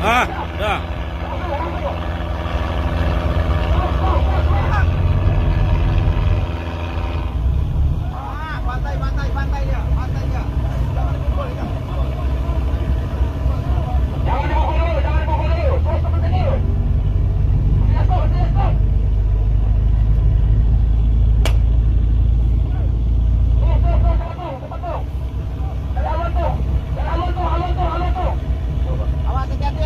Ah, dah. Pantai dia. Jangan dipukul, jangan dipukul dulu. Stop dulu. Stop. Awas, hati-hati.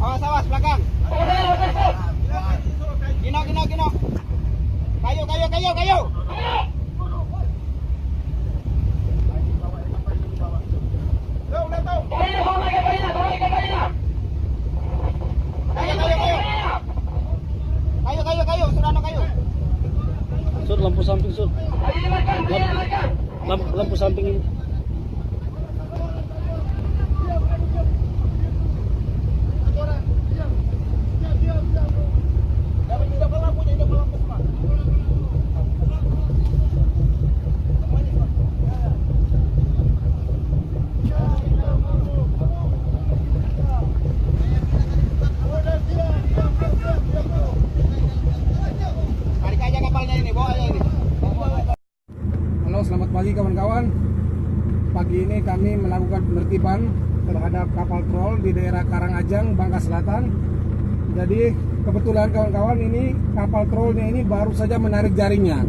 Awas belakang. Gino. Kayu. Kayu, Surano kayu. Sur, lampu samping, Sur. Lampu samping ini. Tarik aja kapalnya ini, bawa aja ini. Halo, selamat pagi kawan-kawan. Pagi ini kami melakukan penertiban terhadap kapal trol di daerah Karangajang, Bangka Selatan. Jadi kebetulan kawan-kawan, ini kapal trollnya ini baru saja menarik jaringnya.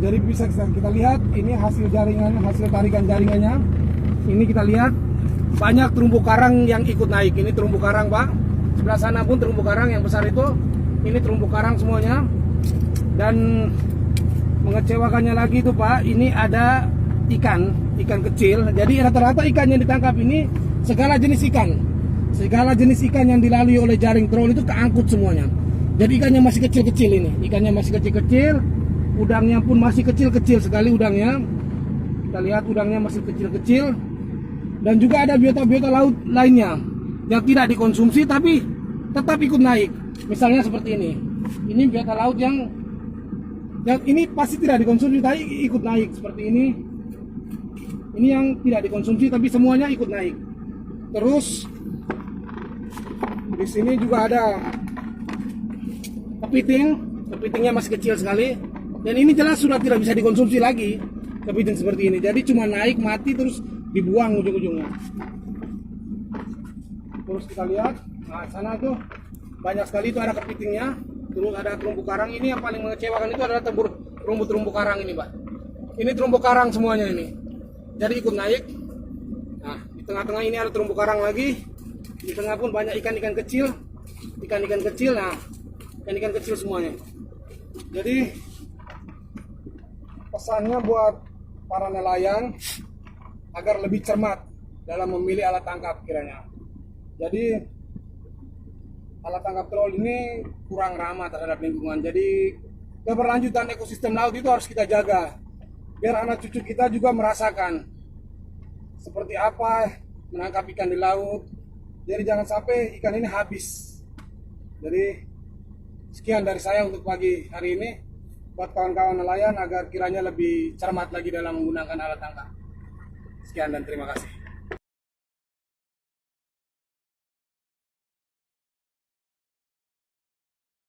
Jadi bisa kita lihat ini hasil tarikan jaringannya. Ini kita lihat banyak terumbu karang yang ikut naik. Ini terumbu karang, Pak. Sebelah sana pun terumbu karang yang besar itu. Ini terumbu karang semuanya. Dan mengecewakannya lagi itu, Pak, ini ada ikan kecil. Jadi rata-rata ikan yang ditangkap ini segala jenis ikan yang dilalui oleh jaring troll itu keangkut semuanya. Jadi ikannya masih kecil-kecil ini. Udangnya pun masih kecil-kecil sekali udangnya. Kita lihat udangnya masih kecil-kecil. Dan juga ada biota-biota laut lainnya yang tidak dikonsumsi tapi tetap ikut naik. Misalnya seperti ini. Ini biota laut yang ini pasti tidak dikonsumsi tapi ikut naik seperti ini. Ini yang tidak dikonsumsi tapi semuanya ikut naik. Terus di sini juga ada kepitingnya masih kecil sekali. Dan ini jelas sudah tidak bisa dikonsumsi lagi kepiting seperti ini. Jadi cuma naik, mati, terus dibuang ujung-ujungnya. Terus kita lihat, nah sana tuh banyak sekali itu ada kepitingnya. Terus ada terumbu karang. Ini yang paling mengecewakan itu adalah terumbu karang ini, Pak. Ini terumbu karang semuanya ini. Jadi ikut naik. Nah, di tengah-tengah ini ada terumbu karang lagi. Di tengah pun banyak ikan-ikan kecil. Nah, ikan-ikan kecil semuanya. Jadi pesannya buat para nelayan agar lebih cermat dalam memilih alat tangkap kiranya. Jadi alat tangkap troll ini kurang ramah terhadap lingkungan. Jadi keberlanjutan ekosistem laut itu harus kita jaga. Biar anak cucu kita juga merasakan seperti apa menangkap ikan di laut. Jadi jangan sampai ikan ini habis. Jadi sekian dari saya untuk pagi hari ini. Buat kawan-kawan nelayan agar kiranya lebih cermat lagi dalam menggunakan alat tangkap. Sekian dan terima kasih.